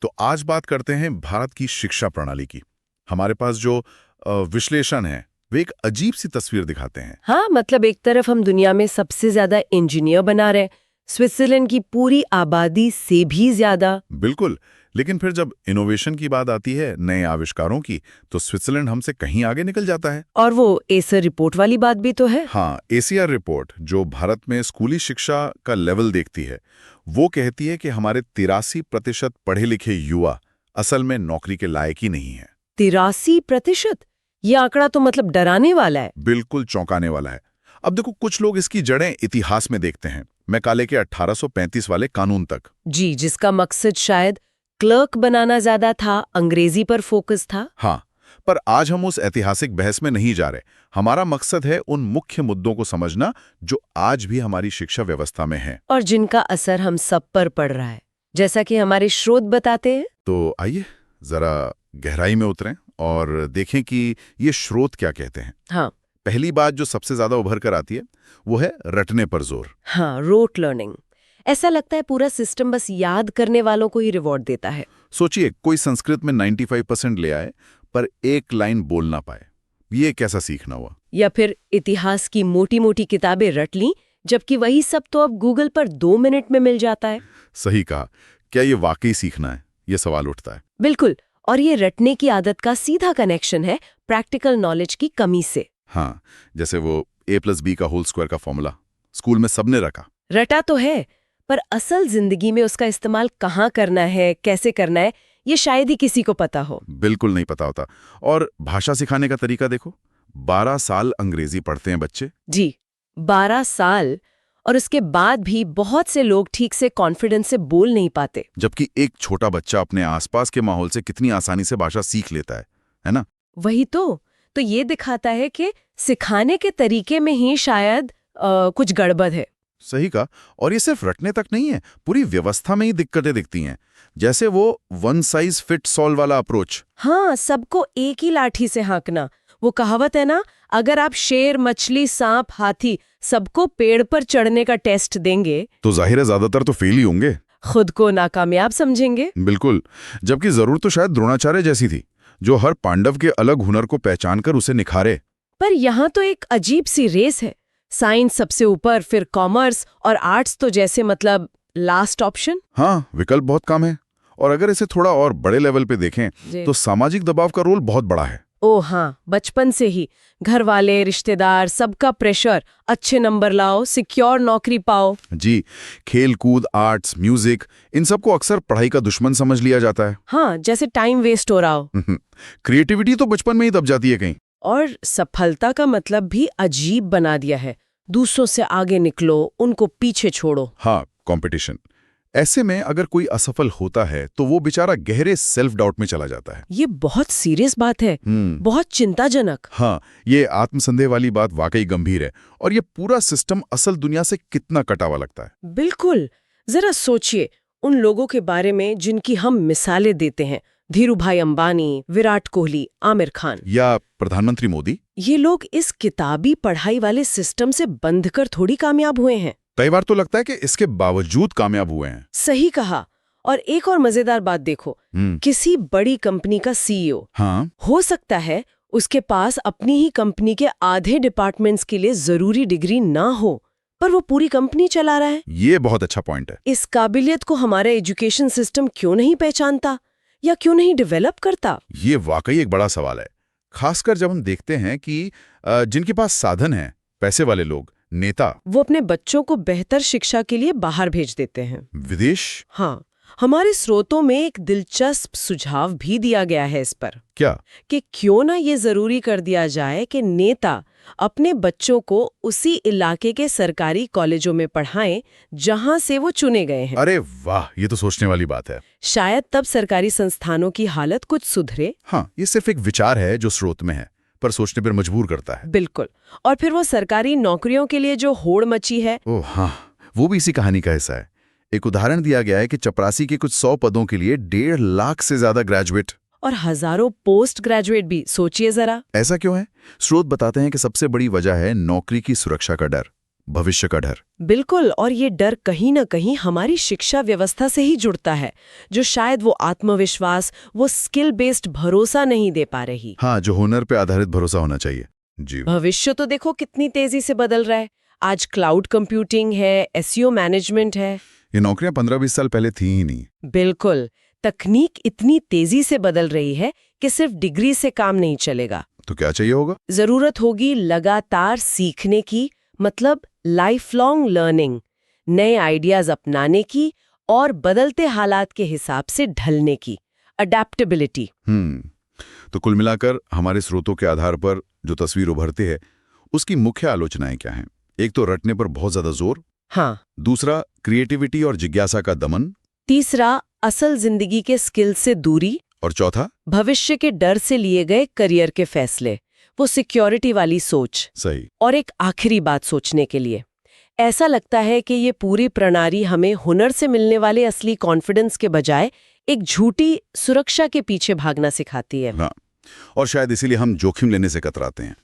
तो आज बात करते हैं भारत की शिक्षा प्रणाली की। हमारे पास जो विश्लेषण है वे एक अजीब सी तस्वीर दिखाते हैं। हाँ, मतलब एक तरफ हम दुनिया में सबसे ज्यादा इंजीनियर बना रहे, स्विट्जरलैंड की पूरी आबादी से भी ज्यादा। बिल्कुल, लेकिन फिर जब इनोवेशन की बात आती है, नए आविष्कारों की, तो स्विट्जरलैंड हमसे कहीं आगे निकल जाता है। और वो एसर रिपोर्ट वाली बात भी तो है। हाँ, एसीआर रिपोर्ट जो भारत में स्कूली शिक्षा का लेवल देखती है, वो कहती है कि हमारे 83% पढ़े लिखे युवा असल में नौकरी के लायक ही नहीं है। 83%? ये आंकड़ा तो मतलब डराने वाला है। बिल्कुल चौंकाने वाला है। अब देखो, कुछ लोग इसकी जड़ें इतिहास में देखते हैं, मैकाले के 1835 वाले कानून तक। जी, जिसका मकसद शायद क्लर्क बनाना ज्यादा था, अंग्रेजी पर फोकस था। हाँ, पर आज हम उस ऐतिहासिक बहस में नहीं जा रहे। हमारा मकसद है उन मुख्य मुद्दों को समझना जो आज भी हमारी शिक्षा व्यवस्था में हैं। और जिनका असर हम सब पर पड़ रहा है, जैसा कि हमारे स्रोत बताते हैं। तो आइए जरा गहराई में उतरें और देखें कि ये स्रोत क्या कहते हैं। हाँ। पहली बात जो सबसे ज्यादा उभर कर आती है वो है रटने पर जोर। हाँ, रोट लर्निंग। ऐसा लगता है पूरा सिस्टम बस याद करने वालों को ही रिवॉर्ड देता है। सोचिए, कोई संस्कृत में 95% ले आए पर एक लाइन बोल ना पाए, ये कैसा सीखना हुआ? या फिर इतिहास की मोटी मोटी किताबें रट ली, जबकि वही सब तो अब गूगल पर 2 मिनट में मिल जाता है। सही कहा। क्या ये वाकई सीखना है? ये सवाल उठता है। बिल्कुल। और ये रटने की आदत का सीधा कनेक्शन है प्रैक्टिकल नॉलेज की कमी से। हाँ, जैसे वो a+b का होल स्क्वायर का फॉर्मूला स्कूल में सबने रखा। रटा तो है, पर असल जिंदगी में उसका इस्तेमाल कहाँ करना है, कैसे करना है, ये शायद ही किसी को पता हो। बिल्कुल नहीं पता होता। और भाषा सिखाने का तरीका देखो, 12 साल अंग्रेजी पढ़ते हैं बच्चे। जी, 12 साल। और उसके बाद भी बहुत से लोग ठीक से कॉन्फिडेंस से बोल नहीं पाते। जबकि एक छोटा बच्चा अपने आसपास के माहौल से कितनी आसानी से भाषा सीख लेता है ना? वही तो ये दिखाता है कि सिखाने के तरीके में ही शायद कुछ गड़बड़ है। सही कहा। और ये सिर्फ रटने तक नहीं है, पूरी व्यवस्था में ही दिक्कतें दिखती हैं। जैसे वो वन साइज फिट्स ऑल वाला अप्रोच। हाँ, सबको एक ही लाठी से हाँकना। वो कहावत है ना, अगर आप शेर, मछली, सांप, हाथी सबको पेड़ पर चढ़ने का टेस्ट देंगे तो जाहिर है ज्यादातर तो फेल ही होंगे, खुद को नाकामयाब समझेंगे। बिल्कुल। जबकि जरूरत तो शायद द्रोणाचार्य जैसी थी, जो हर पांडव के अलग हुनर को पहचान कर उसे निखारे। पर यहाँ तो एक अजीब सी रेस है। साइंस सबसे ऊपर, फिर कॉमर्स, और आर्ट्स तो जैसे मतलब लास्ट ऑप्शन। हाँ, विकल्प बहुत कम है। और अगर इसे थोड़ा और बड़े लेवल पे देखें तो सामाजिक दबाव का रोल बहुत बड़ा है। ओ हाँ, बचपन से ही घर वाले, रिश्तेदार, सबका प्रेशर, अच्छे नंबर लाओ, सिक्योर नौकरी पाओ। जी, खेल कूद, आर्ट्स, म्यूजिक, इन सबको अक्सर पढ़ाई का दुश्मन समझ लिया जाता है। हाँ, जैसे टाइम वेस्ट हो रहा हो। क्रिएटिविटी तो बचपन में ही दब जाती है कहीं। और सफलता का मतलब भी अजीब बना दिया है। दूसरों से आगे निकलो, उनको पीछे छोड़ो। हाँ, कंपटीशन। ऐसे में अगर कोई असफल होता है तो वो बेचारा गहरे सेल्फ डाउट में चला जाता है। ये बहुत सीरियस बात है, बहुत चिंताजनक। हाँ, ये आत्मसंदेह वाली बात वाकई गंभीर है। और ये पूरा सिस्टम असल दुनिया से कितना कटा हुआ लगता है। बिल्कुल। जरा सोचिए उन लोगों के बारे में जिनकी हम मिसालें देते हैं, धीरूभाई अंबानी, विराट कोहली, आमिर खान, या प्रधानमंत्री मोदी। ये लोग इस किताबी पढ़ाई वाले सिस्टम से बंधकर थोड़ी कामयाब हुए हैं। कई बार तो लगता है कि इसके बावजूद कामयाब हुए हैं। सही कहा। और एक और मजेदार बात देखो, किसी बड़ी कंपनी का सीईओ हाँ, हो सकता है उसके पास अपनी ही कंपनी के आधे डिपार्टमेंट्स के लिए जरूरी डिग्री ना हो, पर वो पूरी कंपनी चला रहा है। ये बहुत अच्छा पॉइंट है। इस काबिलियत को हमारा एजुकेशन सिस्टम क्यों नहीं पहचानता या क्यों नहीं डेवलप करता? ये वाकई एक बड़ा सवाल है, खासकर जब हम देखते हैं कि जिनके पास साधन है, पैसे वाले लोग, नेता, वो अपने बच्चों को बेहतर शिक्षा के लिए बाहर भेज देते हैं, विदेश। हाँ, हमारे स्रोतों में एक दिलचस्प सुझाव भी दिया गया है इस पर। क्या? कि क्यों ना ये जरूरी कर दिया जाए कि नेता अपने बच्चों को उसी इलाके के सरकारी कॉलेजों में पढ़ाएं जहां से वो चुने गए हैं। अरे वाह, ये तो सोचने वाली बात है। शायद तब सरकारी संस्थानों की हालत कुछ सुधरे। हाँ, ये सिर्फ एक विचार है जो स्रोत में है, पर सोचने पर मजबूर करता है। बिल्कुल। और फिर वो सरकारी नौकरियों के लिए जो होड़ मची है, ओह हाँ, वो भी इसी कहानी का हिस्सा है। एक उदाहरण दिया गया है कि चपरासी के कुछ 100 पदों के लिए 1.5 लाख से ज्यादा ग्रेजुएट और हजारों पोस्ट ग्रेजुएट भी। सोचिए जरा। ऐसा क्यों है? स्रोत बताते हैं कि सबसे बड़ी वजह है नौकरी की सुरक्षा का डर। भविष्य का डर। बिल्कुल, और ये डर कहीं न कहीं हमारी शिक्षा व्यवस्था से ही जुड़ता है, जो शायद वो आत्मविश्वास, वो स्किल बेस्ड भरोसा नहीं दे पा रही। हाँ, जो हुनर पे आधारित भरोसा होना चाहिए। जी। भविष्य तो देखो कितनी तेजी से बदल रहा है। आज क्लाउड कंप्यूटिंग है, एसईओ मैनेजमेंट है। ये नौकरियां 15-20 साल पहले थी ही नहीं। बिल्कुल, तकनीक इतनी तेजी से बदल रही है कि सिर्फ डिग्री से काम नहीं चलेगा। तो क्या चाहिए होगा? जरूरत होगी लगातार सीखने की, मतलब लाइफ लॉन्ग लर्निंग, नए आइडियाज अपनाने की और बदलते हालात के हिसाब से ढलने की, अडेप्टेबिलिटी। तो कुल मिलाकर हमारे स्रोतों के आधार पर जो तस्वीर उभरती है, उसकी मुख्य आलोचनाएं क्या हैं? एक तो रटने पर बहुत ज्यादा जोर। हाँ। दूसरा, क्रिएटिविटी और जिज्ञासा का दमन। तीसरा, असल जिंदगी के स्किल से दूरी। और चौथा, भविष्य के डर से लिए गए करियर के फैसले, वो सिक्योरिटी वाली सोच। सही। और एक आखिरी बात सोचने के लिए, ऐसा लगता है कि ये पूरी प्रणाली हमें हुनर से मिलने वाले असली कॉन्फिडेंस के बजाय एक झूठी सुरक्षा के पीछे भागना सिखाती है। हाँ, और शायद इसीलिए हम जोखिम लेने से कतराते हैं।